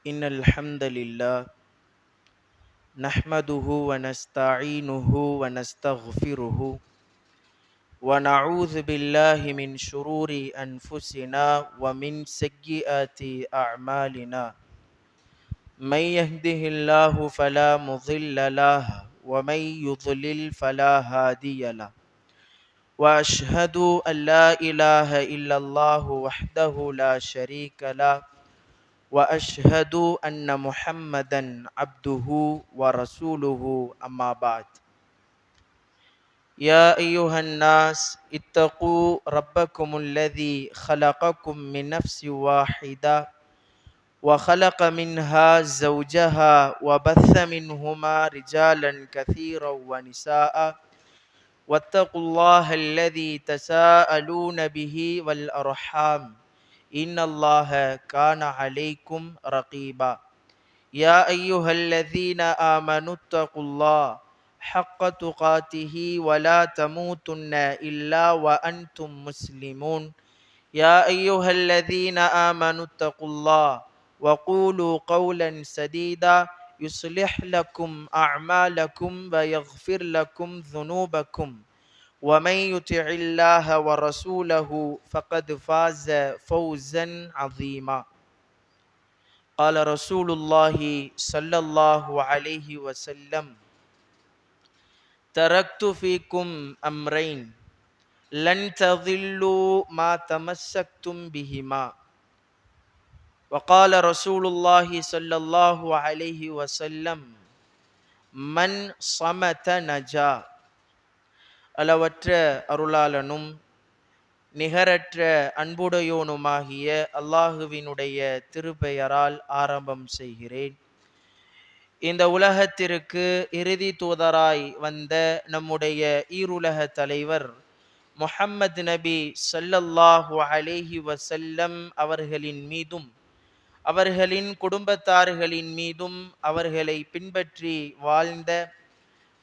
إن الحمد لله نحمده ونستعينه ونستغفره ونعوذ بالله من شرور أنفسنا ومن سيئات أعمالنا. من يهده الله فلا مضل له ومن يضلل فلا هادي له. وأشهد أن لا إله إلا الله وحده لا شريك له وأشهد أن محمدا عبده ورسوله. أما بعد، يا أيها الناس اتقوا ربكم الذي خلقكم من نفس واحدة وخلق منها زوجها وبث منهما رجالا كثيرا ونساء واتقوا الله الذي تساءلون به والأرحام إن الله كان عليكم رقيبا. يا أيها الذين آمنوا اتقوا الله حق تقاته ولا تموتن إلا وأنتم مسلمون. يا أيها الذين آمنوا اتقوا الله وقولوا قولا سديدا يصلح لكم أعمالكم ويغفر لكم ذنوبكم ومن يطع الله ورسوله فقد فاز فوزا عظيما. قال رسول الله صلى الله عليه وسلم: تركت فيكم أمرين لن تضلوا ما تمسكتم بهما. وقال رسول الله صلى الله عليه وسلم: من صمت نجا. அளவற்ற அருளாளனும் நிகரற்ற அன்புடையோனுமாகிய அல்லாஹுவினுடைய திருப்பெயரால் ஆரம்பம் செய்கிறேன். இந்த உலகத்திற்கு இறுதி தூதராய் வந்த நம்முடைய ஈருலக தலைவர் முஹம்மது நபி ஸல்லல்லாஹு அலைஹி வஸல்லம் அவர்களின் மீதும் அவர்களின் குடும்பத்தார்களின் மீதும் அவர்களை பின்பற்றி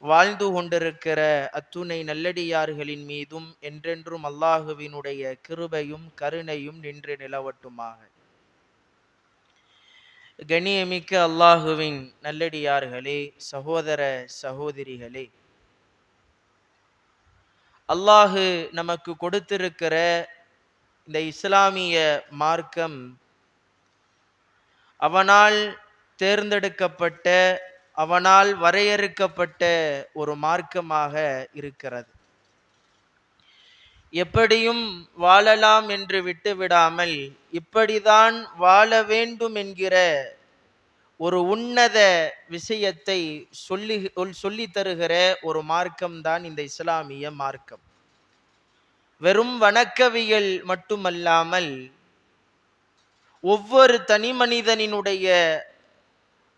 வாழ்ந்து கொண்டிருக்கிற அத்துணை நல்லடியார்களின் மீதும் என்றென்றும் அல்லாஹுவினுடைய கிருபையும் கருணையும் நின்று நிலவட்டுமாக. கண்ணியமிக்க அல்லாஹுவின் நல்லடியார்களே, சகோதர சகோதரிகளே, அல்லாஹு நமக்கு கொடுத்திருக்கிற இந்த இஸ்லாமிய மார்க்கம் அவனால் தேர்ந்தெடுக்கப்பட்ட, அவனால் வரையறுக்கப்பட்ட ஒரு மார்க்கமாக இருக்கிறது. எப்படியும் வாழலாம் என்று விட்டுவிடாமல் இப்படிதான் வாழ வேண்டும் என்கிற ஒரு உன்னத விஷயத்தை சொல்லி தருகிற ஒரு மார்க்கம்தான் இந்த இஸ்லாமிய மார்க்கம். வெறும் வணக்கவியல் மட்டுமல்லாமல் ஒவ்வொரு தனி மனிதனினுடைய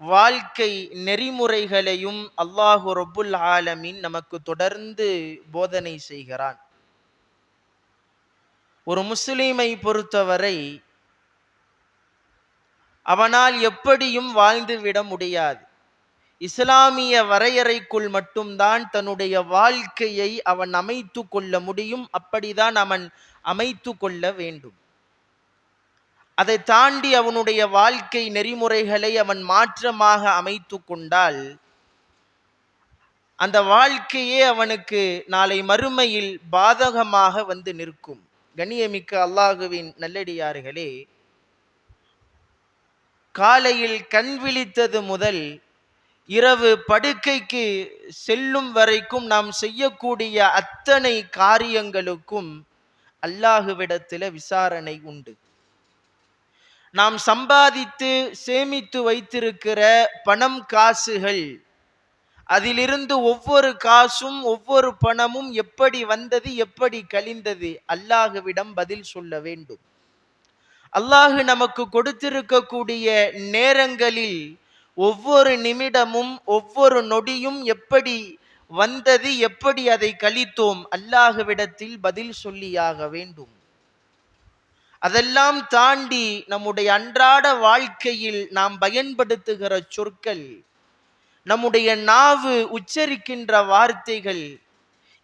வாழ்க்கை நெறிமுறைகளையும் அல்லாஹு ரப்புல் ஆலமீன் நமக்கு தொடர்ந்து போதனை செய்கிறான். ஒரு முஸ்லிமை பொறுத்தவரை அவனால் எப்படியும் வாழ்ந்துவிட முடியாது. இஸ்லாமிய வரையறைக்குள் மட்டும்தான் தன்னுடைய வாழ்க்கையை அவன் அமைத்து கொள்ள முடியும். அப்படிதான் அவன் அமைத்து கொள்ள வேண்டும். அதை தாண்டி அவனுடைய வாழ்க்கை நெறிமுறைகளை அவன் மாற்றமாக அமைத்து கொண்டால் அந்த வாழ்க்கையே அவனுக்கு நாளை மறுமையில் பாதகமாக வந்து நிற்கும். கண்ணியமிக்க அல்லாஹுவின் நல்லடியார்களே, காலையில் கண் விழித்தது முதல் இரவு படுக்கைக்கு செல்லும் வரைக்கும் நாம் செய்யக்கூடிய அத்தனை காரியங்களுக்கும் அல்லாஹுவிடத்தில் விசாரணை உண்டு. நாம் சம்பாதித்து சேமித்து வைத்திருக்கிற பணம் காசுகள், அதிலிருந்து ஒவ்வொரு காசும் ஒவ்வொரு பணமும் எப்படி வந்தது, எப்படி கழிந்தது, அல்லாஹுவிடம் பதில் சொல்ல வேண்டும். அல்லாஹு நமக்கு கொடுத்திருக்கக்கூடிய நேரங்களில் ஒவ்வொரு நிமிடமும் ஒவ்வொரு நொடியும் எப்படி வந்தது, எப்படி அதை கழித்தோம், அல்லாஹுவிடத்தில் பதில் சொல்லியாக வேண்டும். அதெல்லாம் தாண்டி நம்முடைய அன்றாட வாழ்க்கையில் நாம் பயன்படுத்துகிற சொற்கள், நம்முடைய நாவு உச்சரிக்கின்ற வார்த்தைகள்,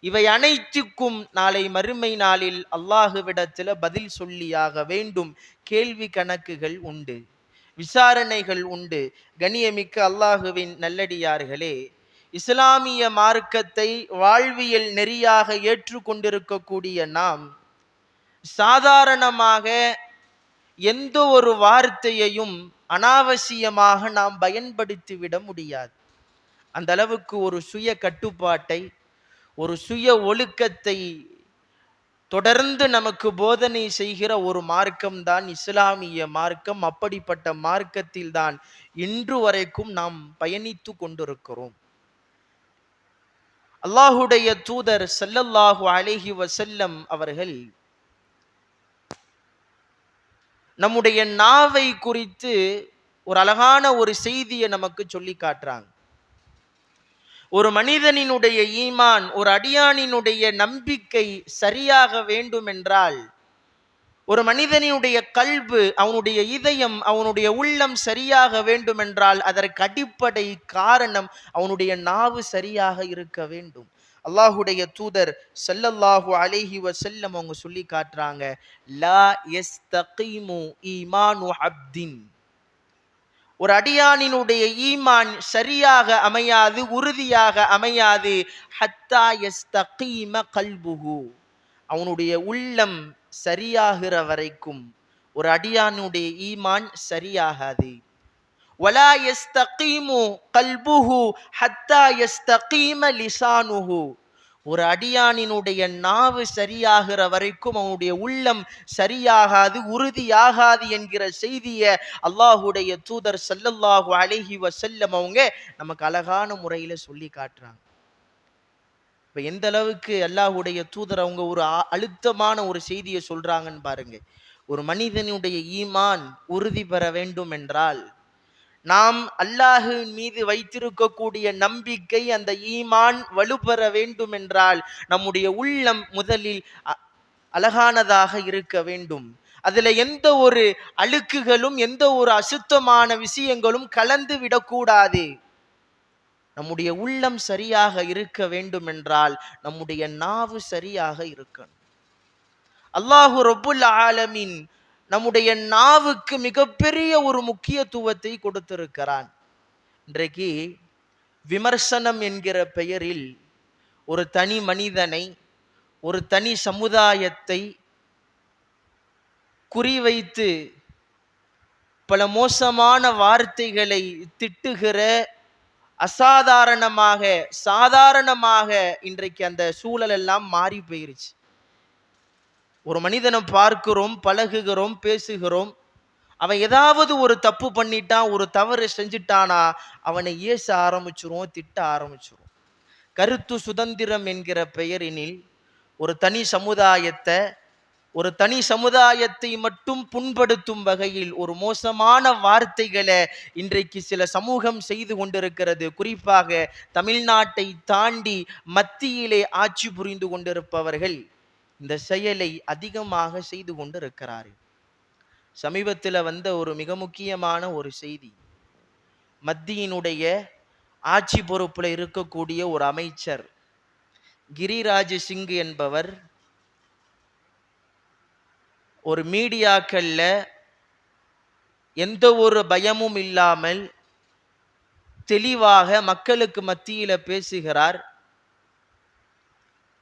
இவை அனைத்துக்கும் நாளை மறுமை நாளில் அல்லாஹுவிடத்தில் பதில் சொல்லியாக வேண்டும். கேள்வி கணக்குகள் உண்டு, விசாரணைகள் உண்டு. கண்ணியமிக்க அல்லாஹுவின் நல்லடியார்களே, இஸ்லாமிய மார்க்கத்தை வாழ்வியல் நெறியாக ஏற்றுக்கொண்டிருக்கக்கூடிய நாம் சாதாரணமாக எந்த ஒரு வார்த்தையையும் அனாவசியமாக நாம் பயன்படுத்திவிட முடியாது. அந்த அளவுக்கு ஒரு சுய கட்டுப்பாட்டை, ஒரு சுய ஒழுக்கத்தை தொடர்ந்து நமக்கு போதனை செய்கிற ஒரு மார்க்கம் தான் இஸ்லாமிய மார்க்கம். அப்படிப்பட்ட மார்க்கத்தில் தான் இன்று வரைக்கும் நாம் பயணித்து கொண்டிருக்கிறோம். அல்லாஹுடைய தூதர் ஸல்லல்லாஹு அலைஹி வஸல்லம் அவர்கள் நம்முடைய நாவை குறித்து ஒரு அழகான ஒரு செய்தியை நமக்கு சொல்லி காட்டுறாங்க. ஒரு மனிதனினுடைய ஈமான், ஒரு அடியானினுடைய நம்பிக்கை சரியாக வேண்டும் என்றால், ஒரு மனிதனினுடைய கல்பு, அவனுடைய இதயம், அவனுடைய உள்ளம் சரியாக வேண்டும் என்றால், அதற்கு அடிப்படை காரணம் அவனுடைய நாவு சரியாக இருக்க வேண்டும். அல்லாஹுடைய தூதர் ஸல்லல்லாஹு அலைஹி வஸல்லம் அவங்க சொல்லி காட்டுறாங்க, லா யஸ்தகீமு ஈமானு அப்தின், ஒரு அடியானினுடைய ஈமான் சரியாக அமையாது, உறுதியாக அமையாது. ஹத்தா யஸ்தகீம கல்புஹு, அவனுடைய உள்ளம் சரியாகிற வரைக்கும் ஒரு அடியானுடைய ஈமான் சரியாகாது. வலா யஸ்தகீமு கல்புஹு ஹத்தா யஸ்தகீம லிசானுஹு, ஒரு அடியானினுடைய நாவு சரியாகிற வரைக்கும் அவனுடைய உள்ளம் சரியாகாது, உறுதியாகாது என்கிற செய்தியை அல்லாஹுடைய தூதர் ஸல்லல்லாஹு அலைஹி வஸல்லம் அவங்க நமக்கு அழகான முறையில் சொல்லி காட்டுறாங்க. இப்போ எந்த அளவுக்கு அல்லாஹுடைய தூதர் அவங்க ஒரு அழுத்தமான ஒரு செய்தியை சொல்றாங்கன்னு பாருங்க. ஒரு மனிதனுடைய ஈமான் உறுதி பெற வேண்டும் என்றால், நாம் அல்லாஹ்வின் மீது வைத்திருக்கக்கூடிய நம்பிக்கை, அந்த ஈமான் வலுப்பெற வேண்டும் என்றால், நம்முடைய உள்ளம் முதலில் அழகானதாக இருக்க வேண்டும். அதுல எந்த ஒரு அழுக்குகளும், எந்த ஒரு அசுத்தமான விஷயங்களும் கலந்து விடக்கூடாது. நம்முடைய உள்ளம் சரியாக இருக்க வேண்டும் என்றால், நம்முடைய நாவு சரியாக இருக்கணும். அல்லாஹு ரப்புல் ஆலமீன் நம்முடைய நாவுக்கு மிகப்பெரிய ஒரு முக்கியத்துவத்தை கொடுத்திருக்கிறான். இன்றைக்கு விமர்சனம் என்கிற பெயரில் ஒரு தனி மனிதனை, ஒரு தனி சமுதாயத்தை குறிவைத்து பல மோசமான வார்த்தைகளை திட்டுகிற, அசாதாரணமாக சாதாரணமாக இன்றைக்கு அந்த சூழல் எல்லாம் மாறி போயிருச்சு. ஒரு மனிதனை பார்க்கிறோம், பழகுகிறோம், பேசுகிறோம். அவன் ஏதாவது ஒரு தப்பு பண்ணிட்டான், ஒரு தவறு செஞ்சுட்டானா அவனை ஏச ஆரம்பிச்சிரும், திட்ட ஆரம்பிச்சிரும். கருத்து சுதந்திரம் என்கிற பெயரினில் ஒரு தனி சமுதாயத்தை மட்டும் புண்படுத்தும் வகையில் ஒரு மோசமான வார்த்தைகளை இன்றைக்கு சில சமூகம் செய்து கொண்டிருக்கிறது. குறிப்பாக தமிழ்நாட்டை தாண்டி மத்தியிலே ஆட்சி புரிந்து கொண்டிருப்பவர்கள் இந்த செயலை அதிகமாக செய்து கொண்டிருக்கிறார்கள். சமீபத்தில் வந்த ஒரு மிக முக்கியமான ஒரு செய்தி, மத்தியினுடைய ஆட்சி பொறுப்பில் இருக்கக்கூடிய ஒரு அமைச்சர் கிரிராஜ் சிங் என்பவர் ஒரு மீடியாக்கள்ல எந்த ஒரு பயமும் இல்லாமல் தெளிவாக மக்களுக்கு மத்தியில பேசுகிறார்.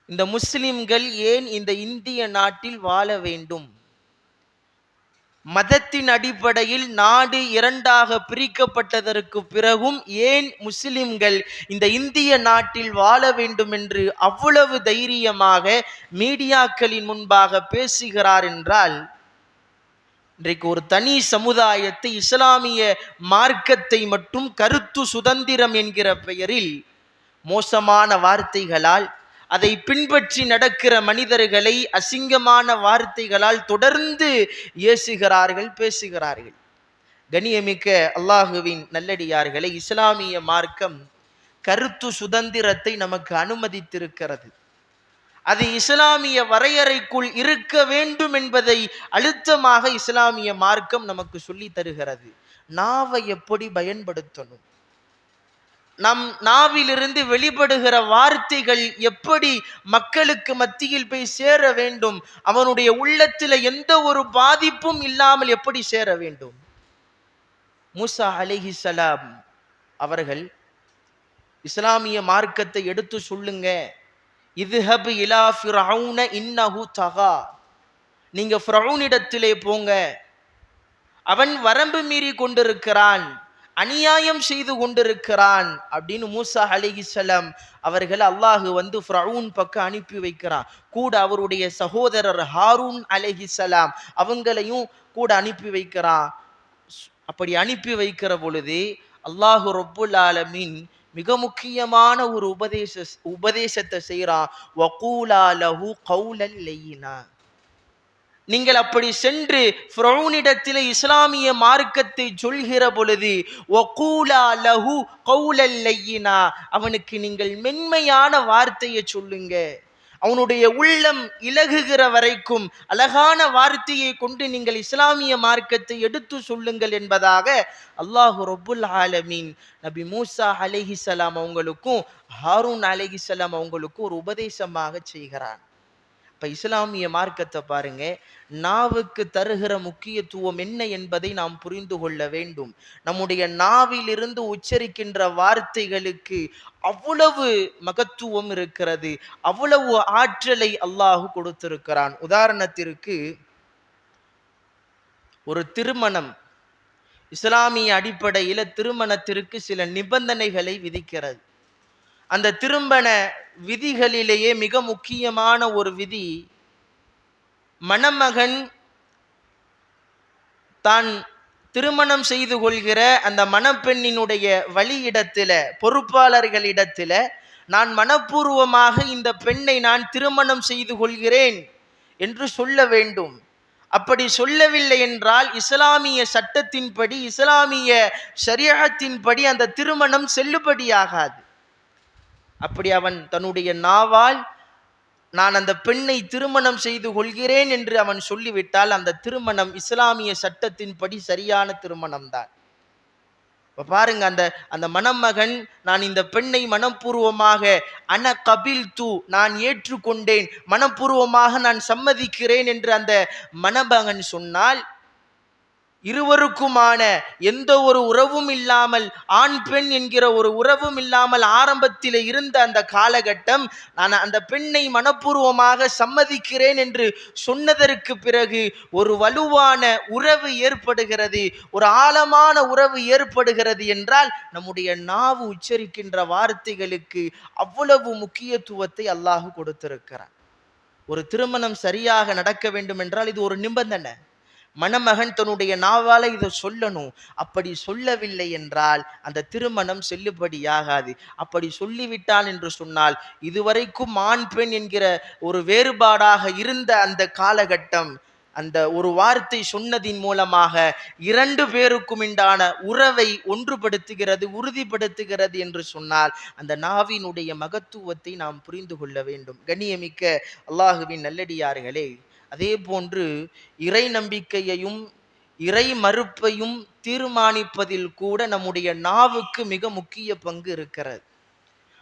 இந்த முஸ்லிம்கள் ஏன் இந்த இந்திய நாட்டில் வாழ வேண்டும்? மதத்தின் அடிப்படையில் நாடு இரண்டாக பிரிக்கப்பட்டதற்கு பிறகும் ஏன் முஸ்லிம்கள் இந்த இந்திய நாட்டில் வாழ வேண்டும் என்று அவ்வளவு தைரியமாக மீடியாக்களின் முன்பாக பேசுகிறார் என்றால், இன்றைக்கு ஒரு தனி சமுதாயத்தை, இஸ்லாமிய மார்க்கத்தை மட்டும் கருத்து சுதந்திரம் என்கிற பெயரில் மோசமான வார்த்தைகளால், அதை பின்பற்றி நடக்கிற மனிதர்களை அசிங்கமான வார்த்தைகளால் தொடர்ந்து ஏசுகிறார்கள், பேசுகிறார்கள். கண்ணியமிக்க அல்லாஹுவின் நல்லடியார்களை, இஸ்லாமிய மார்க்கம் கருத்து சுதந்திரத்தை நமக்கு அனுமதித்திருக்கிறது. அது இஸ்லாமிய வரையறைக்குள் இருக்க வேண்டும் என்பதை அழுத்தமாக இஸ்லாமிய மார்க்கம் நமக்கு சொல்லி தருகிறது. நாவை எப்படி பயன்படுத்தணும், நம் நாவிலிருந்து வெளிப்படுகிற வார்த்தைகள் எப்படி மக்களுக்கு மத்தியில் போய் சேர வேண்டும், அவனுடைய உள்ளத்தில் எந்த ஒரு பாதிப்பும் இல்லாமல் எப்படி சேர வேண்டும். மூசா அலைஹிஸ்ஸலாம் அவர்கள் இஸ்லாமிய மார்க்கத்தை எடுத்து சொல்லுங்க. இத்ஹப் இலா ஃபிர்அவுன இன்னஹு தகா, நீங்க ஃபிர்அவுனிடத்திலே போங்க, அவன் வரம்பு மீறி கொண்டிருக்கிறான், அநியாயம் செய்து கொண்டிருக்கிறான் அப்படின்னு மூசா அலைஹிஸ்ஸலாம் அவர்கள் அல்லாஹ் ஃபிர்அவுன் பக்கம் அனுப்பி வைக்கிறான். கூட அவருடைய சகோதரர் ஹாரூன் அலைஹிஸ்ஸலாம் அவங்களையும் கூட அனுப்பி வைக்கிறான். அப்படி அனுப்பி வைக்கிற பொழுது அல்லாஹு ரப்புல் ஆலமீன் மிக முக்கியமான ஒரு உபதேசத்தை செய்கிறான். வகூலா லஹு கௌலன் லய்யினா, நீங்கள் அப்படி சென்று ஃபிரௌனிடத்தில் இஸ்லாமிய மார்க்கத்தை சொல்கிற பொழுது வகூலா லஹு கௌலன் லய்யினா, அவனுக்கு நீங்கள் மென்மையான வார்த்தையை சொல்லுங்க, அவனுடைய உள்ளம் இலகுகிற வரைக்கும் அழகான வார்த்தையை கொண்டு நீங்கள் இஸ்லாமிய மார்க்கத்தை எடுத்து சொல்லுங்கள் என்பதாக அல்லாஹு ரப்புல் ஆலமீன் நபி மூசா அலைஹிஸ்ஸலாம் அவங்களுக்கும் ஹாரூன் அலைஹிஸ்ஸலாம் அவங்களுக்கும் ஒரு உபதேசமாக செய்கிறான். இப்ப இஸ்லாமிய மார்க்கத்தை பாருங்க, நாவுக்கு தருகிற முக்கியத்துவம் என்ன என்பதை நாம் புரிந்து கொள்ள வேண்டும். நம்முடைய நாவிலிருந்து உச்சரிக்கின்ற வார்த்தைகளுக்கு அவ்வளவு மகத்துவம் இருக்கிறது, அவ்வளவு ஆற்றலை அல்லாஹ் கொடுத்திருக்கிறான். உதாரணத்திற்கு ஒரு திருமணம் இஸ்லாமிய அடிப்படையில் திருமணத்திற்கு சில நிபந்தனைகளை விதிக்கிறது. அந்த திருமண விதிகளிலேயே மிக முக்கியமான ஒரு விதி, மணமகன் தான் திருமணம் செய்து கொள்கிற அந்த மணப்பெண்ணினுடைய வழியிடத்தில, பொறுப்பாளர்களிடத்தில, நான் மனப்பூர்வமாக இந்த பெண்ணை நான் திருமணம் செய்து கொள்கிறேன் என்று சொல்ல வேண்டும். அப்படி சொல்லவில்லை என்றால் இஸ்லாமிய சட்டத்தின்படி, இஸ்லாமிய ஷரியத்தின்படி அந்த திருமணம் செல்லுபடியாகாது. அப்படி அவன் தன்னுடைய நாவால் நான் அந்த பெண்ணை திருமணம் செய்து கொள்கிறேன் என்று அவன் சொல்லிவிட்டால் அந்த திருமணம் இஸ்லாமிய சட்டத்தின்படி சரியான திருமணம் தான். இப்ப பாருங்க, அந்த மணமகன் நான் இந்த பெண்ணை மனப்பூர்வமாக அன கபில் தூ, நான் ஏற்றுக்கொண்டேன், மனப்பூர்வமாக நான் சம்மதிக்கிறேன் என்று அந்த மணமகன் சொன்னால், இருவருக்குமான எந்த ஒரு உறவும் இல்லாமல், ஆண் பெண் என்கிற ஒரு உறவும் இல்லாமல் ஆரம்பத்தில் இருந்த அந்த காலகட்டம், நான் அந்த பெண்ணை மனப்பூர்வமாக சம்மதிக்கிறேன் என்று சொன்னதற்கு பிறகு ஒரு வலுவான உறவு ஏற்படுகிறது, ஒரு ஆழமான உறவு ஏற்படுகிறது என்றால் நம்முடைய நாவு உச்சரிக்கின்ற வார்த்தைகளுக்கு அவ்வளவு முக்கியத்துவத்தை அல்லாஹ் கொடுத்திருக்கிறான். ஒரு திருமணம் சரியாக நடக்க வேண்டும் என்றால் இது ஒரு நிபந்தனை. மணமகன் தன்னுடைய நாவால இதை சொல்லணும். அப்படி சொல்லவில்லை என்றால் அந்த திருமணம் செல்லுபடியாகாது. அப்படி சொல்லிவிட்டான் என்று சொன்னால், இதுவரைக்கும் ஆண் பெண் என்கிற ஒரு வேறுபாடாக இருந்த அந்த காலகட்டம், அந்த ஒரு வார்த்தை சொன்னதின் மூலமாக இரண்டு பேருக்கும் உண்டான உறவை ஒன்றுபடுத்துகிறது, உறுதிப்படுத்துகிறது என்று சொன்னால் அந்த நாவினுடைய மகத்துவத்தை நாம் புரிந்து கொள்ள வேண்டும். கண்ணியமிக்க அல்லாஹுவின் நல்லடியார்களே, அதே போன்று இறை நம்பிக்கையையும் இறை மறுப்பையும் தீர்மானிப்பதில் கூட நம்முடைய நாவுக்கு மிக முக்கிய பங்கு இருக்கிறது.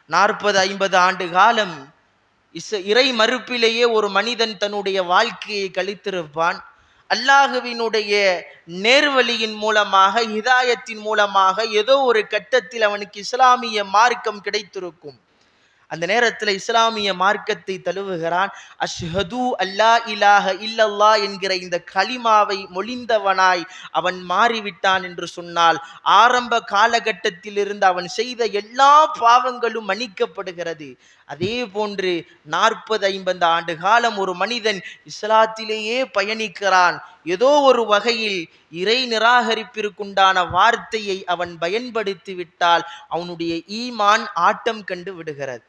40-50 ஆண்டு காலம் இறை மறுப்பிலேயே ஒரு மனிதன் தன்னுடைய வாழ்க்கையை கழித்திருப்பான். அல்லாஹுவினுடைய நேர்வழியின் மூலமாக, ஹிதாயத்தின் மூலமாக ஏதோ ஒரு கட்டத்தில் அவனுக்கு இஸ்லாமிய மார்க்கம் கிடைத்திருக்கும். அந்த நேரத்தில் இஸ்லாமிய மார்க்கத்தை தழுவுகிறான். அஷ்ஹது அல்லா இலாஹ இல்லல்லாஹ் என்கிற இந்த கலிமாவை மொழிந்தவனாய் அவன் மாறிவிட்டான் என்று சொன்னால், ஆரம்ப காலகட்டத்தில் இருந்து அவன் செய்த எல்லா பாவங்களும் மன்னிக்கப்படுகிறது. அதே போன்று 40-50 ஆண்டு காலம் ஒரு மனிதன் இஸ்லாத்திலேயே பயணிக்கிறான். ஏதோ ஒரு வகையில் இறை நிராகரிப்பிற்குண்டான வார்த்தையை அவன் பயன்படுத்தி விட்டால் அவனுடைய ஈமான் ஆட்டம் கண்டு விடுகிறது,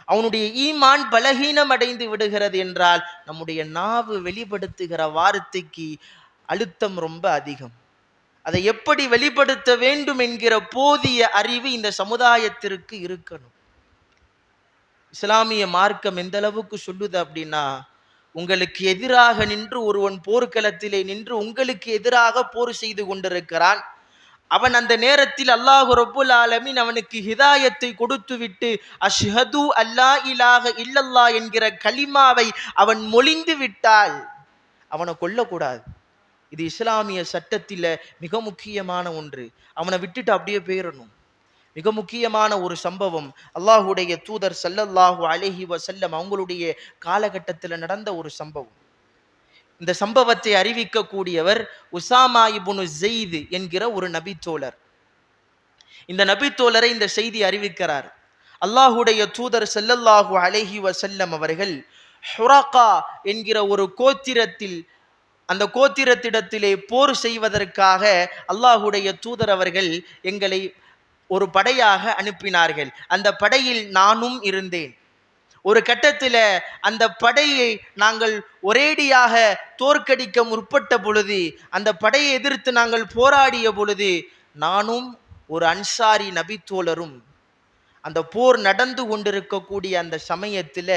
அவனுடைய ஈமான் பலகீனம் அடைந்து விடுகிறது என்றால் நம்முடைய நாவு வெளிப்படுத்துகிற வார்த்தைக்கு அழுத்தம் ரொம்ப அதிகம். அதை எப்படி வெளிப்படுத்த வேண்டும் என்கிற போதிய அறிவு இந்த சமுதாயத்திற்கு இருக்கணும். இஸ்லாமிய மார்க்கம் எந்த அளவுக்கு சொல்லுது அப்படின்னா, உங்களுக்கு எதிராக நின்று ஒருவன் போர்க்களத்திலே நின்று உங்களுக்கு எதிராக போர் செய்து கொண்டிருக்கிறான். அவன் அந்த நேரத்தில் அல்லாஹ் ரப்புல் ஆலமீன் அவனுக்கு ஹிதாயத்தை கொடுத்து விட்டு அஷ்ஹது அல்லா இலாஹ இல்லல்லாஹ் என்கிற கலிமாவை அவன் மொழிந்து விட்டால் அவனை கொல்லக்கூடாது. இது இஸ்லாமிய சட்டத்தில் மிக முக்கியமான ஒன்று. அவனை விட்டுட்டு அப்படியே போயிடணும். மிக முக்கியமான ஒரு சம்பவம், அல்லாஹுடைய தூதர் ஸல்லல்லாஹு அலைஹி வஸல்லம் அவங்களுடைய காலகட்டத்தில் நடந்த ஒரு சம்பவம். இந்த சம்பவத்தை அறிவிக்கக்கூடியவர் உசாமா இப்னு ஸெய்த் என்கிற ஒரு நபித்தோழர். இந்த நபித்தோழரை இந்த செய்தி அறிவிக்கிறார். அல்லாஹுடைய தூதர் ஸல்லல்லாஹு அலைஹி வஸல்லம் அவர்கள் ஹுரகா என்கிற ஒரு கோத்திரத்தில், அந்த கோத்திரத்திடத்திலே போர் செய்வதற்காக அல்லாஹுடைய தூதர் அவர்கள் எங்களை ஒரு படையாக அனுப்பினார்கள். அந்த படையில் நானும் இருந்தேன். ஒரு கட்டத்தில் அந்த படையை நாங்கள் ஒரேடியாக தோற்கடிக்க முற்பட்ட பொழுது, அந்த படையை எதிர்த்து நாங்கள் போராடிய பொழுது, நானும் ஒரு அன்சாரி நபித்தோழரும் அந்த போர் நடந்து கொண்டிருக்கக்கூடிய அந்த சமயத்தில்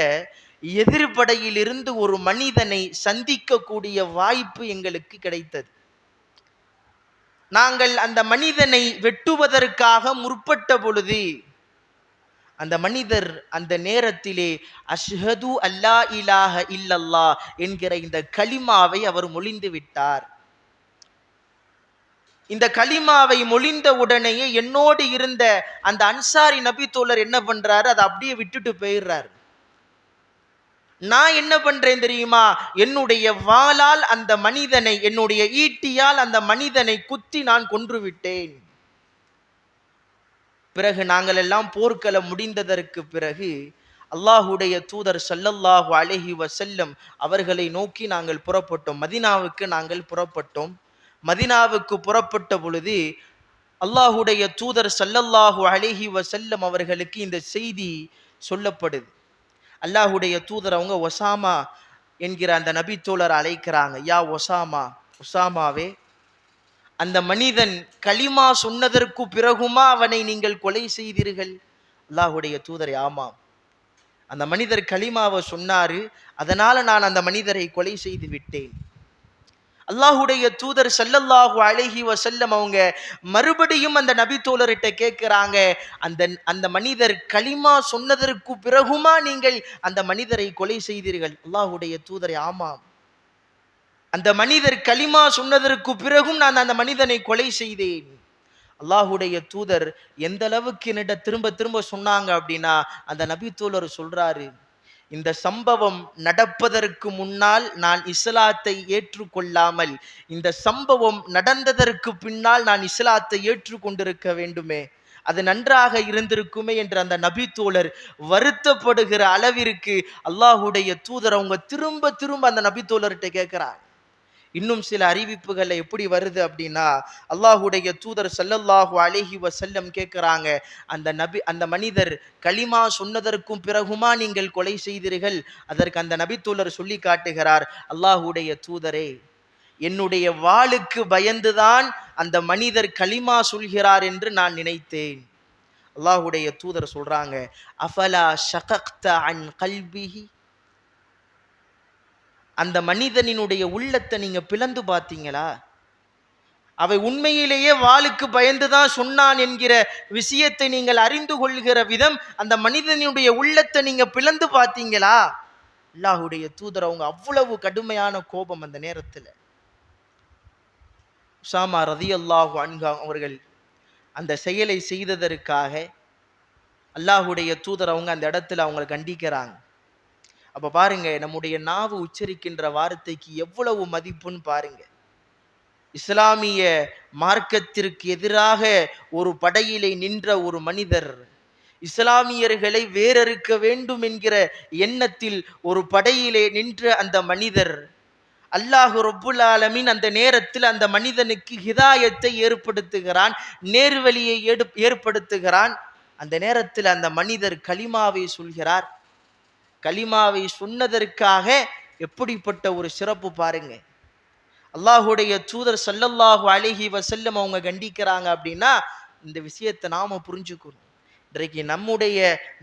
எதிர்படையிலிருந்து ஒரு மனிதனை சந்திக்கக்கூடிய வாய்ப்பு எங்களுக்கு கிடைத்தது. நாங்கள் அந்த மனிதனை வெட்டுவதற்காக முற்பட்ட பொழுது, அந்த மனிதர் அந்த நேரத்திலே அஷ்ஹது அல்லா இலாஹ இல்லல்லாஹ் என்கிற இந்த கலிமாவை அவர் மொழிந்து விட்டார். இந்த கலிமாவை மொழிந்த உடனேயே என்னோடு இருந்த அந்த அன்சாரி நபி தோழர் என்ன பண்றாரு, அதை அப்படியே விட்டுட்டு போயிடுறாரு. நான் என்ன பண்றேன் தெரியுமா, என்னுடைய வாளால் அந்த மனிதனை, என்னுடைய ஈட்டியால் அந்த மனிதனை குத்தி நான் கொன்று விட்டேன். பிறகு நாங்கள் எல்லாம் போர்க்களம் முடிந்ததற்கு பிறகு அல்லாஹுடைய தூதர் ஸல்லல்லாஹு அலைஹி வஸல்லம் அவர்களை நோக்கி நாங்கள் புறப்பட்டோம். மதீனாவுக்கு நாங்கள் புறப்பட்டோம். மதீனாவுக்கு புறப்பட்ட பொழுது அல்லாஹுடைய தூதர் ஸல்லல்லாஹு அலைஹி வஸல்லம் அவர்களுக்கு இந்த செய்தி சொல்லப்படுது. அல்லாஹுடைய தூதர் அவங்க ஒசாமா என்கிற அந்த நபி தோழர் அழைக்கிறாங்க. யா ஒசாமா, ஒசாமாவே, அந்த மனிதன் களிமா சொன்னதற்கு பிறகுமா அவனை நீங்கள் கொலை செய்தீர்கள்? அல்லாஹுடைய தூதர், ஆமாம், அந்த மனிதர் களிமாவை சொன்னாரு, அதனால நான் அந்த மனிதரை கொலை செய்து விட்டேன். அல்லாஹுடைய தூதர் ஸல்லல்லாஹு அலைஹி வஸல்லம் அவங்க மறுபடியும் அந்த நபி தோழர்கிட்ட கேட்கிறாங்க, அந்த மனிதர் களிமா சொன்னதற்கு பிறகுமா நீங்கள் அந்த மனிதரை கொலை செய்தீர்கள்? அல்லாஹுடைய தூதர், ஆமாம், அந்த மனிதர் களிமா சொன்னதற்கு பிறகும் நான் அந்த மனிதனை கொலை செய்தேன். அல்லாஹுடைய தூதர் எந்த அளவுக்கு என்னிட திரும்ப திரும்ப சொன்னாங்க அப்படின்னா, அந்த நபி தோழர் சொல்றாரு, இந்த சம்பவம் நடப்பதற்கு முன்னால் நான் இஸ்லாத்தை ஏற்றுக்கொள்ளாமல், இந்த சம்பவம் நடந்ததற்கு பின்னால் நான் இஸ்லாத்தை ஏற்றுக்கொண்டிருக்க வேண்டுமே, அது நன்றாக இருந்திருக்குமே என்று அந்த நபி தோழர் வருத்தப்படுகிற அளவிற்கு அல்லாஹுடைய தூதர் அவங்க திரும்ப திரும்ப அந்த நபி தோழர்கிட்ட கேட்கிறாங்க. இன்னும் சில அறிவிப்புகள் எப்படி வருது அப்படின்னா, அல்லாஹுடைய தூதர் ஸல்லல்லாஹு அலைஹி வஸல்லம் கேட்கிறாங்க, அந்த மனிதர் களிமா சொன்னதற்கும் பிறகுமா நீங்கள் கொலை செய்தீர்கள்? அதற்கு அந்த நபி தூதர் சொல்லி காட்டுகிறார், அல்லாஹுடைய தூதரே, என்னுடைய வாளுக்கு பயந்துதான் அந்த மனிதர் களிமா சொல்கிறார் என்று நான் நினைத்தேன். அல்லாஹுடைய தூதர் சொல்றாங்க, அஃபலா ஷகக்த அன் கல்பிஹி, அந்த மனிதனினுடைய உள்ளத்தை நீங்க பிளந்து பார்த்தீங்களா? அவை உண்மையிலேயே வாளுக்கு பயந்துதான் சொன்னான் என்கிற விஷயத்தை நீங்கள் அறிந்து கொள்கிற விதம், அந்த மனிதனுடைய உள்ளத்தை நீங்க பிளந்து பார்த்தீங்களா? அல்லாஹுடைய தூதர் அவங்க அவ்வளவு கடுமையான கோபம் அந்த நேரத்தில். உசாமா ரலியல்லாஹு அன்ஹு அவர்கள் அந்த செயலை செய்ததற்காக அல்லாஹுடைய தூதர் அவங்க அந்த இடத்துல அவங்களை கண்டிக்கிறாங்க. அப்ப பாருங்க, நம்முடைய நாவு உச்சரிக்கின்ற வார்த்தைக்கு எவ்வளவு மதிப்புன்னு பாருங்க. இஸ்லாமிய மார்க்கத்திற்கு எதிராக ஒரு படையிலே நின்ற ஒரு மனிதர், இஸ்லாமியர்களை வேறறுக்க வேண்டும் என்கிற எண்ணத்தில் ஒரு படையிலே நின்ற அந்த மனிதர், அல்லாஹ் ரப்புல் ஆலமீன் அந்த நேரத்தில் அந்த மனிதனுக்கு ஹிதாயத்தை ஏற்படுத்துகிறான், நேர்வழியை ஏற்படுத்துகிறான். அந்த நேரத்தில் அந்த மனிதர் கலிமாவை சொல்கிறார். கலிமாவை சொன்னதற்காக எப்படிப்பட்ட ஒரு சிறப்பு பாருங்க. அல்லாஹுடைய தூதர் ஸல்லல்லாஹு அலைஹி வஸல்லம் அவங்க கண்டிக்கிறாங்க அப்படின்னா இந்த விஷயத்தை நாம புரிஞ்சுக்கணும். இன்றைக்கு நம்முடைய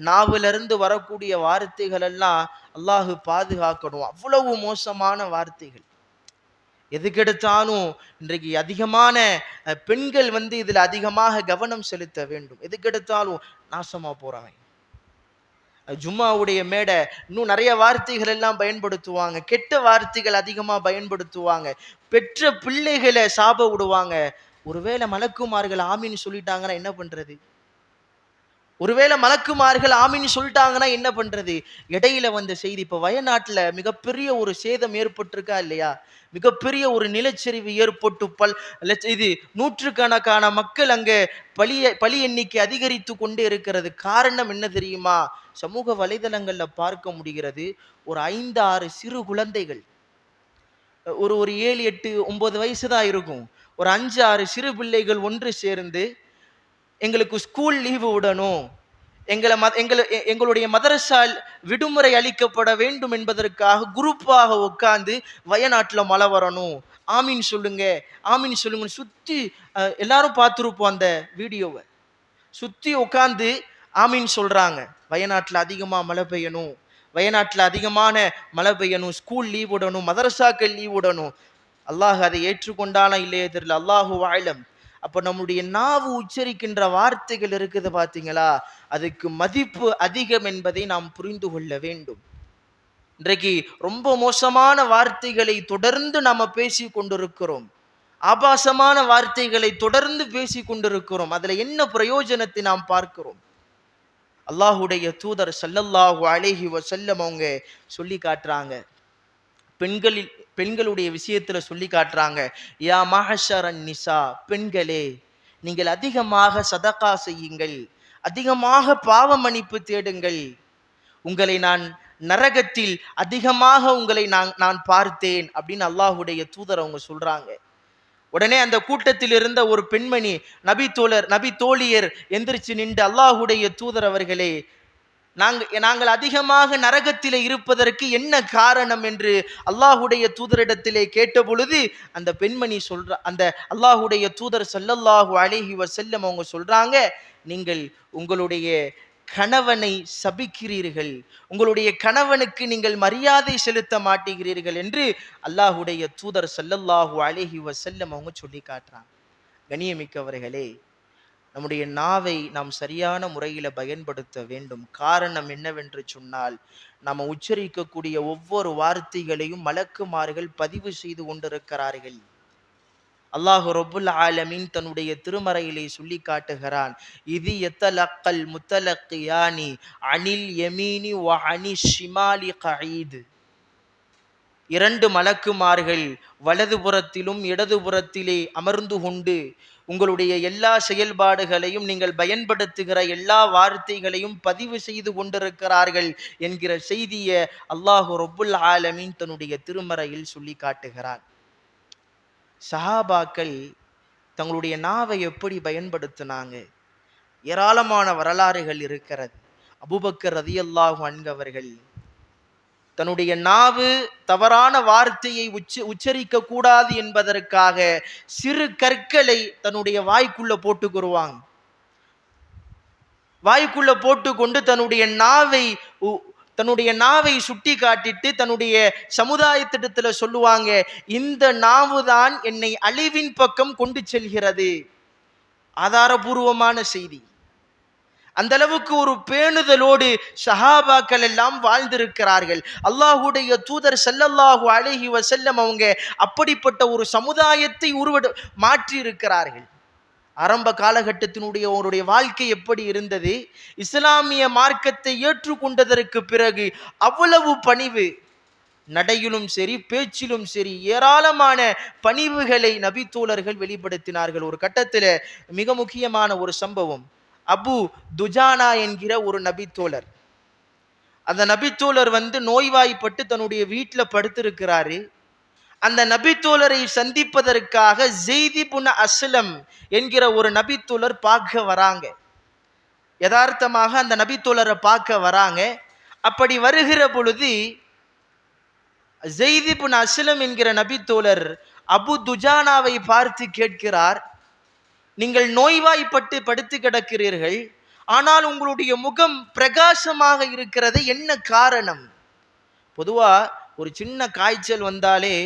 நாவிலிருந்து வரக்கூடிய வார்த்தைகள் எல்லாம் அல்லாஹ் பாதுகாக்கணும். அவ்வளவு மோசமான வார்த்தைகள். எதுக்கெடுத்தாலும் இன்றைக்கு அதிகமான பெண்கள் இதுல அதிகமாக கவனம் செலுத்த வேண்டும். எதுக்கெடுத்தாலும் நாசமா போறாங்க. ஜும்மாவுடைய மேடை இன்னும் நிறைய வார்த்தைகள் எல்லாம் பயன்படுத்துவாங்க. கெட்ட வார்த்தைகள் அதிகமா பயன்படுத்துவாங்க. பெற்ற பிள்ளைகளை சாப விடுவாங்க. ஒருவேளை மலக்குமார்கள் ஆமீன் சொல்லிட்டாங்கன்னா என்ன பண்றது? ஒருவேளை மலக்குமார்கள் ஆமீன் சொல்லிட்டாங்கன்னா என்ன பண்றது? இடையில வந்த செய்தி, இப்ப வயநாட்டுல மிகப்பெரிய ஒரு சேதம் ஏற்பட்டிருக்கா இல்லையா? மிகப்பெரிய ஒரு நிலச்சரிவு ஏற்பட்டு இது நூற்றுக்கணக்கான மக்கள் அங்க பலி எண்ணிக்கை அதிகரித்து கொண்டே இருக்கிறது. காரணம் என்ன தெரியுமா? சமூக வலைதளங்கள்ல பார்க்க முடிகிறது. ஒரு 5-6 சிறு குழந்தைகள், ஒரு 7, 8, 9 வயசு தான் இருக்கும். ஒரு 5-6 சிறு பிள்ளைகள் ஒன்று சேர்ந்து, எங்களுக்கு ஸ்கூல் லீவு விடணும், எங்களுடைய மதரசா விடுமுறை அளிக்கப்பட வேண்டும் என்பதற்காக குரூப்பாக உட்கார்ந்து வயநாட்டில் மழை வரணும், ஆமீன் சொல்லுங்க, ஆமீன் சொல்லுங்க. சுத்தி எல்லாரும் பார்த்துருப்போம் அந்த வீடியோவை. சுத்தி உட்கார்ந்து ஆமீன் சொல்றாங்க. வயநாட்டில் அதிகமா மழை பெய்யணும், வயநாட்டில் அதிகமான மழை பெய்யணும், ஸ்கூல் லீவ் விடணும், மதரசாக்கள் லீவ் விடணும். அல்லாஹ் அதை ஏற்றுக்கொண்டானா இல்லையே தெரியல, அல்லாஹு ஆலம். அப்ப நம்முடைய நாவு உச்சரிக்கின்ற வார்த்தைகள் இருக்குது பாத்தீங்களா, அதுக்கு மதிப்பு அதிகம் என்பதை நாம் புரிந்து கொள்ள வேண்டும். இன்றைக்கு ரொம்ப மோசமான வார்த்தைகளை தொடர்ந்து நாம பேசி கொண்டிருக்கிறோம். ஆபாசமான வார்த்தைகளை தொடர்ந்து பேசி கொண்டிருக்கிறோம். அதுல என்ன பிரயோஜனத்தை நாம் பார்க்கிறோம்? அல்லாஹுடைய தூதர் ஸல்லல்லாஹு அலைஹி வஸல்லம் அவங்க சொல்லி காட்டுறாங்க. பெண்களுடைய விஷயத்துல சொல்லி காட்டுறாங்க, யா மஹஷரன் நிசா, பெண்களே நீங்கள் அதிகமாக சதகா செய்யுங்கள், அதிகமாக பாவ மன்னிப்பு தேடுங்கள். உங்களை நான் நரகத்தில் அதிகமாக உங்களை நான் பார்த்தேன் அப்படின்னு அல்லாஹுடைய தூதர் அவங்க சொல்றாங்க. உடனே அந்த கூட்டத்தில் இருந்த ஒரு பெண்மணி, நபி தோழியர் எந்திரிச்சு நின்று, அல்லாஹுடைய தூதர் அவர்களே, நாங்கள் அதிகமாக நரகத்திலே இருப்பதற்கு என்ன காரணம் என்று அல்லாஹுடைய தூதரிடத்திலே கேட்ட பொழுது, அந்த பெண்மணி அந்த அல்லாஹுடைய தூதர் ஸல்லல்லாஹு அலைஹி வஸல்லம் அவங்க சொல்றாங்க, நீங்கள் உங்களுடைய கணவனை சபிக்கிறீர்கள், உங்களுடைய கணவனுக்கு நீங்கள் மரியாதை செலுத்த மாட்டேங்கிறீர்கள் என்று அல்லாஹுடைய தூதர் ஸல்லல்லாஹு அலைஹி வஸல்லம் அவங்க சொல்லி காட்டுறாங்க. கண்ணியமிக்கவர்களே, நம்முடைய நாவை நாம் சரியான முறையில பயன்படுத்த வேண்டும். காரணம் என்னவென்று சொன்னால், நாம் உச்சரிக்கக்கூடிய ஒவ்வொரு வார்த்தைகளையும் மலக்குமார்கள் பதிவு செய்து கொண்டிருக்கிறார்கள். அல்லாஹ் ரப்புல் ஆலமீன் தன்னுடைய திருமறையிலே சொல்லி காட்டுகிறான், இது யத்தலக்கல் முத்தலக்கியானி அனில் யமீனி வ அனிஷ் ஷிமாலி கஈத். 2 மலக்குமார்கள் வலதுபுறத்திலும் இடதுபுறத்திலே அமர்ந்து கொண்டு உங்களுடைய எல்லா செயல்பாடுகளையும், நீங்கள் பயன்படுத்துகிற எல்லா வார்த்தைகளையும் பதிவு செய்து கொண்டிருக்கிறார்கள் என்கிற செய்தியை அல்லாஹ் ரப்புல் ஆலமீன் தன்னுடைய திருமறையில் சொல்லி காட்டுகிறான். சஹாபாக்கள் தங்களுடைய நாவை எப்படி பயன்படுத்தினாங்க? ஏராளமான வரலாறுகள் இருக்கிறது. அபூபக்கர் ரலியல்லாஹு அன்ஹு அவர்கள் தன்னுடைய நாவு தவறான வார்த்தையை உச்சரிக்க கூடாது என்பதற்காக சிறு கற்களை தன்னுடைய வாய்க்குள்ள போட்டுக்குருவாங்க. வாய்க்குள்ள போட்டுக்கொண்டு தன்னுடைய நாவை சுட்டி காட்டிட்டு தன்னுடைய சமுதாயத்திடத்துல சொல்லுவாங்க, இந்த நாவுதான் என்னை அழிவின் பக்கம் கொண்டு செல்கிறது. ஆதாரபூர்வமான செய்தி. அந்த அளவுக்கு ஒரு பேணுதலோடு சஹாபாக்கள் எல்லாம் வாழ்ந்திருக்கிறார்கள். அல்லாஹுடைய தூதர் ஸல்லல்லாஹு அலைஹி வஸல்லம் அவங்க அப்படிப்பட்ட ஒரு சமுதாயத்தை மாற்றி இருக்கிறார்கள். ஆரம்ப காலகட்டத்தினுடைய அவருடைய வாழ்க்கை எப்படி இருந்தது? இஸ்லாமிய மார்க்கத்தை ஏற்றுக்கொண்டதற்கு பிறகு அவ்வளவு பணிவு, நடையிலும் சரி பேச்சிலும் சரி ஏராளமான பணிவுகளை நபி தோழர்கள் வெளிப்படுத்தினார்கள். ஒரு கட்டத்தில் மிக முக்கியமான ஒரு சம்பவம், அபு துஜானா என்கிற ஒரு நபித்தோழர். அந்த நபித்தோழர் நோய்வாய்ப்பட்டு தன்னுடைய வீட்டில் படுத்திருக்கிறாரு. அந்த நபித்தோழரை சந்திப்பதற்காக ஸெய்த் இப்னு அஸ்லம் என்கிற ஒரு நபித்தோழர் பார்க்க வராங்க. யதார்த்தமாக அந்த நபித்தோழரை பார்க்க வராங்க. அப்படி வருகிற பொழுது ஸெய்த் இப்னு அஸ்லம் என்கிற நபித்தோழர் அபு துஜானாவை பார்த்து கேட்கிறார், நீங்கள் நோய்வாய்ப்பட்டு படுத்து கிடக்கிறீர்கள், ஆனால் உங்களுடைய முகம் பிரகாசமாக இருக்கிறது, என்ன காரணம்? பொதுவா ஒரு சின்ன காய்ச்சல் வந்தாலே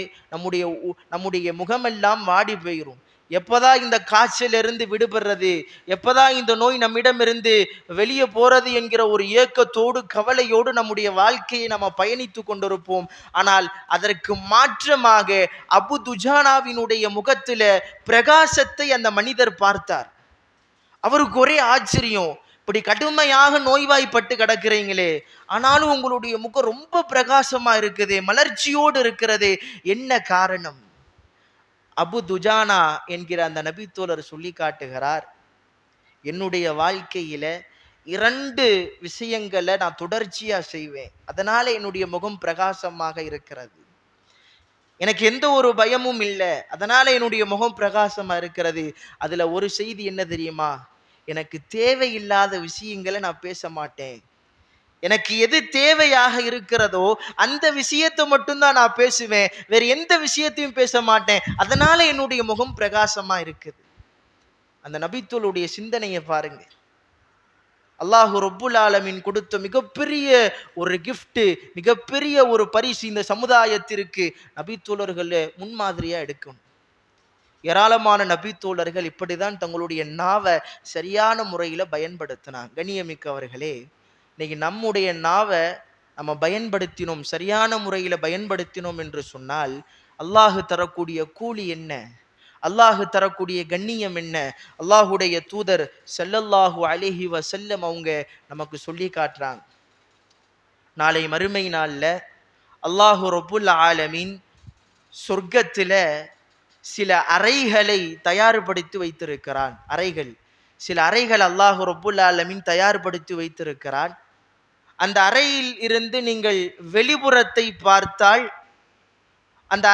நம்முடைய முகமெல்லாம் வாடி போயிரும். எப்பதான் இந்த காய்ச்சல் இருந்து விடுபடுறது, எப்பதான் இந்த நோய் நம்மிடமிருந்து வெளியே போறது என்கிற ஒரு ஏக்கத்தோடு கவலையோடு நம்முடைய வாழ்க்கையை நம்ம பயணித்து கொண்டிருப்போம். ஆனால் அதற்கு மாற்றமாக அபு துஜானாவினுடைய முகத்தில பிரகாசத்தை அந்த மனிதர் பார்த்தார். அவருக்கு ஒரே ஆச்சரியம், இப்படி கடுமையாக நோய்வாய்ப்பட்டு கிடக்கிறீங்களே, ஆனாலும் உங்களுடைய முகம் ரொம்ப பிரகாசமா இருக்குதே, மலர்ச்சியோடு இருக்கிறதே, என்ன காரணம்? அபு துஜானா என்கிற அந்த நபித்தோழர் சொல்லி காட்டுகிறார், என்னுடைய வாழ்க்கையில 2 விஷயங்களை நான் தொடர்ச்சியா செய்வேன், அதனால என்னுடைய முகம் பிரகாசமாக இருக்கிறது. எனக்கு எந்த ஒரு பயமும் இல்லை, அதனால என்னுடைய முகம் பிரகாசமா இருக்கிறது. அதுல ஒரு செய்தி என்ன தெரியுமா? எனக்கு தேவையில்லாத விஷயங்களை நான் பேச மாட்டேன். எனக்கு எது தேவையாக இருக்கிறதோ அந்த விஷயத்தை மட்டும்தான் நான் பேசுவேன், வேற எந்த விஷயத்தையும் பேச மாட்டேன். அதனால என்னுடைய முகம் பிரகாசமா இருக்குது. அந்த நபித்தோளுடைய சிந்தனையை பாருங்க. அல்லாஹு ரப்புல் ஆலமீன் கொடுத்த மிகப்பெரிய ஒரு கிஃப்ட், மிகப்பெரிய ஒரு பரிசு இந்த சமுதாயத்திற்கு நபித்தோழர்கள் முன்மாதிரியா எடுக்கணும். ஏராளமான நபித்தோழர்கள் இப்படிதான் தங்களுடைய நாவை சரியான முறையில பயன்படுத்தினாங்க. கண்ணியமிக்கவர்களே, இன்னைக்கு நம்முடைய நாவை நம்ம பயன்படுத்தினோம், சரியான முறையில பயன்படுத்தினோம் என்று சொன்னால் அல்லாஹு தரக்கூடிய கூலி என்ன, அல்லாஹு தரக்கூடிய கண்ணியம் என்ன? அல்லாஹுடைய தூதர் ஸல்லல்லாஹு அலைஹி வஸல்லம் அவங்க நமக்கு சொல்லி காட்டுறாங்க. நாளை மறுமை நாள்ல அல்லாஹு ரப்புல் ஆலமீன் சொர்க்கத்துல சில அறைகளை தயார்படுத்தி வைத்திருக்கிறான். சில அறைகள் அல்லாஹு ரப்புல் ஆலமீன் தயார்படுத்தி வைத்திருக்கிறான். அந்த அறையில் இருந்து நீங்கள் வெளிப்புறத்தை பார்த்தால், அந்த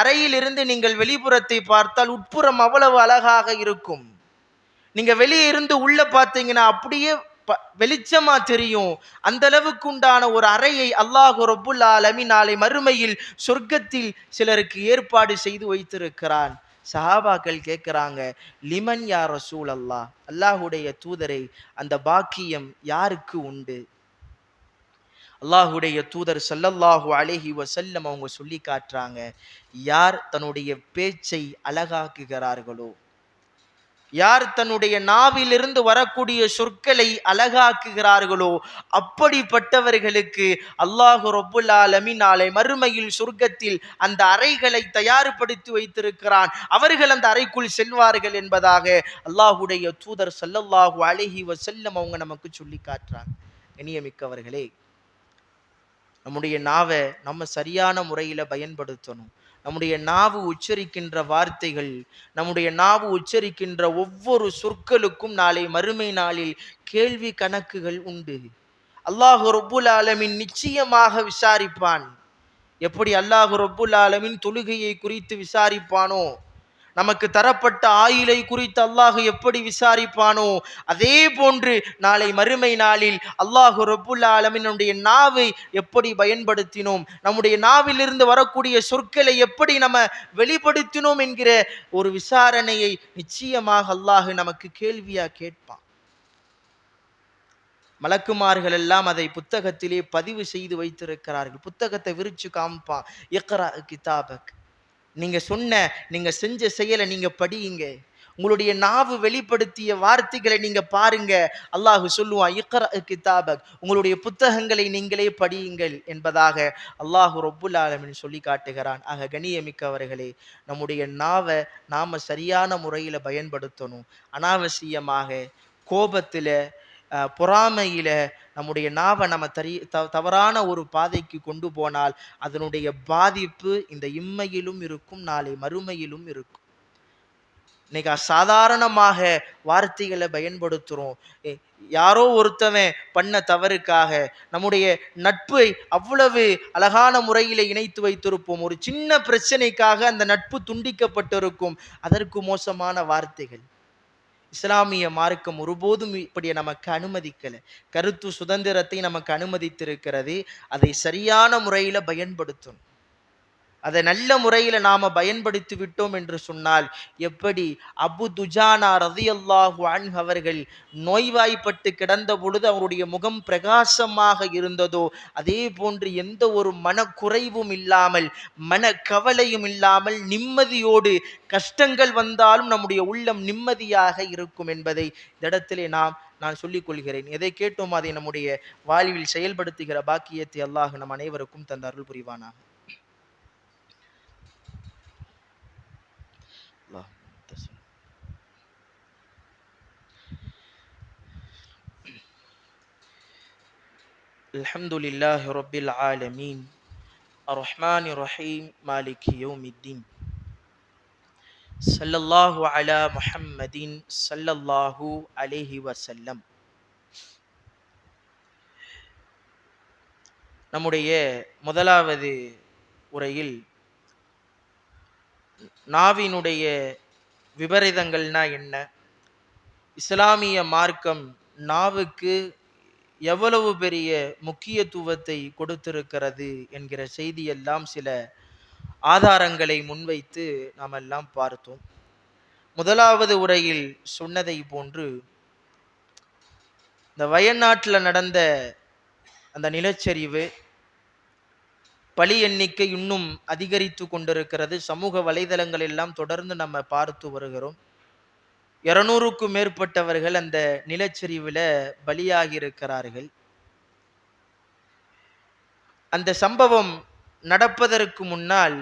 அறையிலிருந்து நீங்கள் வெளிப்புறத்தை பார்த்தால் உட்புறம் அவ்வளவு அழகாக இருக்கும். நீங்க வெளியே இருந்து உள்ள பார்த்தீங்கன்னா அப்படியே வெளிச்சமா தெரியும். அந்த அளவுக்கு உண்டான ஒரு அறையை அல்லாஹு ரப்புல் ஆலமீன் நாளை மறுமையில் சொர்க்கத்தில் சிலருக்கு ஏற்பாடு செய்து வைத்திருக்கிறான். சஹாபாக்கள் கேட்கிறாங்க, லிமன் யா ரசூல் அல்லாஹ், அல்லாஹுடைய தூதரை, அந்த பாக்கியம் யாருக்கு உண்டு? அல்லாஹுடைய தூதர் ஸல்லல்லாஹு அலைஹி வஸல்லம் அவங்க சொல்லி காட்டுறாங்க, யார் தன்னுடைய பேச்சை அழகாக்குகிறார்களோ, யார் தன்னுடைய நாவிலிருந்து வரக்கூடிய சொற்களை அழகாக்குகிறார்களோ, அப்படிப்பட்டவர்களுக்கு அல்லாஹு ரப்புல் ஆலமீன் நாளை மறுமையில் சொர்க்கத்தில் அந்த அறைகளை தயார்படுத்தி வைத்திருக்கிறான். அவர்கள் அந்த அறைக்குள் செல்வார்கள் என்பதாக அல்லாஹுடைய தூதர் ஸல்லல்லாஹு அலைஹி வஸல்லம் அவங்க நமக்கு சொல்லி காட்டுறாங்க. கண்ணியமிக்கவர்களே, நம்முடைய நாவை நம்ம சரியான முறையில பயன்படுத்தணும். நம்முடைய நாவு உச்சரிக்கின்ற வார்த்தைகள், நம்முடைய நாவு உச்சரிக்கின்ற ஒவ்வொரு சொற்களுக்கும் நாளை மறுமை நாளில் கேள்வி கணக்குகள் உண்டு. அல்லாஹு ரப்புல் ஆலமீன் நிச்சயமாக விசாரிப்பான். எப்படி அல்லாஹு ரப்புல் ஆலமீன் தொழுகையை குறித்து விசாரிப்பானோ, நமக்கு தரப்பட்ட ஆயுளை குறித்து அல்லாஹு எப்படி விசாரிப்பானோ, அதே போன்று நாளை மறுமை நாளில் அல்லாஹு ரப்புல் ஆலமீனுடைய நாவை எப்படி பயன்படுத்தினோம், நம்முடைய நாவிலிருந்து வரக்கூடிய சொற்களை எப்படி நம்ம வெளிப்படுத்தினோம் என்கிற ஒரு விசாரணையை நிச்சயமாக அல்லாஹு நமக்கு கேள்வியா கேட்பான். மலக்குமார்கள் எல்லாம் அதை புத்தகத்திலே பதிவு செய்து வைத்திருக்கிறார்கள். புத்தகத்தை விரிச்சு காமிப்பான், இக்ரா கிதாபக், நீங்க செஞ்ச செயலை நீங்க படியுங்க, உங்களுடைய நாவு வெளிப்படுத்திய வார்த்தைகளை நீங்க பாருங்க. அல்லாஹு சொல்லுவான், இக்ரா கிதாபக், உங்களுடைய புத்தகங்களை நீங்களே படியுங்கள் என்பதாக அல்லாஹு ரப்புல் ஆலமீன் சொல்லி காட்டுகிறான். ஆக கண்ணியமிக்கவர்களே, நம்முடைய நாவை நாம சரியான முறையில பயன்படுத்தணும். அனாவசியமாக கோபத்துல, பொறாமையில நம்முடைய நாவை நம்ம தவறான ஒரு பாதைக்கு கொண்டு போனால் அதனுடைய பாதிப்பு இந்த இம்மையிலும் இருக்கும், நாளை மறுமையிலும் இருக்கும். இன்னைக்கு அசாதாரணமாக வார்த்தைகளை பயன்படுத்துறோம். யாரோ ஒருத்தவன் பண்ண தவறுக்காக நம்முடைய நட்பை அவ்வளவு அழகான முறையில இணைத்து வைத்திருப்போம். ஒரு சின்ன பிரச்சனைக்காக அந்த நட்பு துண்டிக்கப்பட்டிருக்கும். அதற்கு மோசமான வார்த்தைகள். இஸ்லாமிய மார்க்கம் ஒருபோதும் இப்படி நமக்கு அனுமதிக்கல. கருத்து சுதந்திரத்தை நமக்கு அனுமதித்திருக்கிறது. அதை சரியான முறையில பயன்படுத்தணும். அதை நல்ல முறையில் நாம பயன்படுத்தி விட்டோம் என்று சொன்னால், எப்படி அபு துஜானா ரலியல்லாஹு அன்ஹு அவர்கள் நோய்வாய்ப்பட்டு கிடந்த பொழுது அவருடைய முகம் பிரகாசமாக இருந்ததோ, அதே போன்று எந்த ஒரு மனக்குறைவும் இல்லாமல், மன கவலையும் இல்லாமல், நிம்மதியோடு கஷ்டங்கள் வந்தாலும் நம்முடைய உள்ளம் நிம்மதியாக இருக்கும் என்பதை இந்த இடத்திலே நான் சொல்லிக் கொள்கிறேன். எதை கேட்டோம் அதை நம்முடைய வாழ்வில் செயல்படுத்துகிற பாக்கியத்தை அல்லாஹ் நம் அனைவருக்கும் தந்த அருள் புரிவானாக. அல்ஹம்துலில்லாஹி ரப்பில் ஆலமீன் அர்ரஹ்மானிர் ரஹீம் மாலிகி யௌமித்தீன் ஸல்லல்லாஹு அலா முஹம்மதின் ஸல்லல்லாஹு அலைஹி வஸல்லம். நம்முடைய முதலாவது உரையில் நாவினுடைய விபரீதங்கள்னா என்ன, இஸ்லாமிய மார்க்கம் நாவுக்கு எவ்வளவு பெரிய முக்கியத்துவத்தை கொடுத்திருக்கிறது என்கிற செய்தியெல்லாம் சில ஆதாரங்களை முன்வைத்து நாம் எல்லாம் பார்த்தோம். முதலாவது உரையில் சொன்னதை போன்று இந்த வயநாட்டில் நடந்த அந்த நிலச்சரிவு பலி எண்ணிக்கை இன்னும் அதிகரித்து கொண்டிருக்கிறது. சமூக வலைதளங்கள் எல்லாம் தொடர்ந்து நம்ம பார்த்து வருகிறோம். 200க்கும் மேற்பட்டவர்கள் அந்த நிலச்சரிவில் பலியாகி இருக்கிறார்கள். அந்த சம்பவம் நடப்பதற்கு முன்னால்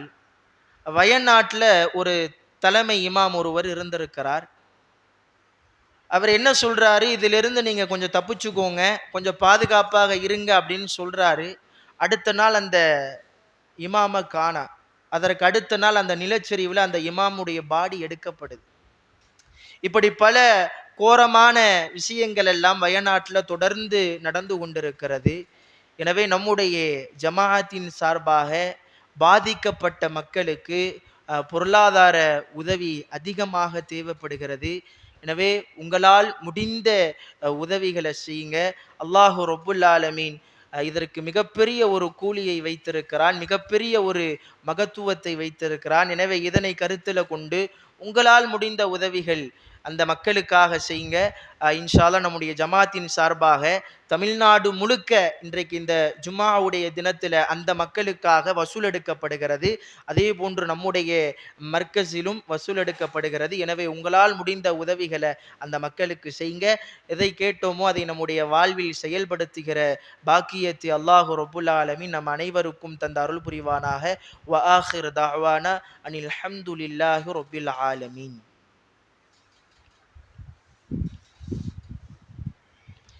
வயநாட்டில் ஒரு தலைமை இமாம் ஒருவர் இருந்திருக்கிறார். அவர் என்ன சொல்றாரு, இதிலிருந்து நீங்க கொஞ்சம் தப்பிச்சுக்கோங்க, கொஞ்சம் பாதுகாப்பாக இருங்க அப்படின்னு சொல்றாரு. அடுத்த நாள் அந்த இமாமை காணா. அதற்கு அடுத்த நாள் அந்த நிலச்சரிவில் அந்த இமாமுடைய பாடி எடுக்கப்படுது. இப்படி பல கோரமான விஷயங்கள் எல்லாம் வயநாட்டில் தொடர்ந்து நடந்து கொண்டிருக்கிறது. எனவே நம்முடைய ஜமாஅத்தின் சார்பாக பாதிக்கப்பட்ட மக்களுக்கு பொருளாதார உதவி அதிகமாக தேவைப்படுகிறது. எனவே உங்களால் முடிந்த உதவிகளை செய்யுங்க. அல்லாஹு ரப்புல் ஆலமீன் இதற்கு மிகப்பெரிய ஒரு கூலியை வைத்திருக்கிறான், மிகப்பெரிய ஒரு மகத்துவத்தை வைத்திருக்கிறான். எனவே இதனை கருத்தில் கொண்டு உங்களால் முடிந்த உதவிகள் அந்த மக்களுக்காக செய்யுங்க. இன்ஷா அல்லாஹ் நம்முடைய ஜமாத்தின் சார்பாக தமிழ்நாடு முழுக்க இன்றைக்கு இந்த ஜும்மாவுடைய தினத்தில் அந்த மக்களுக்காக வசூல் எடுக்கப்படுகிறது. அதே போன்று நம்முடைய மர்கஸிலும் வசூல் எடுக்கப்படுகிறது. எனவே உங்களால் முடிந்த உதவிகளை அந்த மக்களுக்கு செய்யுங்க. எதை கேட்டோமோ அதை நம்முடைய வாழ்வில் செயல்படுத்துகிற பாக்கியத்தை அல்லாஹு ரப்புல் ஆலமீன் நம் அனைவருக்கும் தந்த அருள் புரிவானாக. வ ஆகிர் தஅவானா அனில் ஹம்துலில்லாஹி ரப்பில் ஆலமீன்.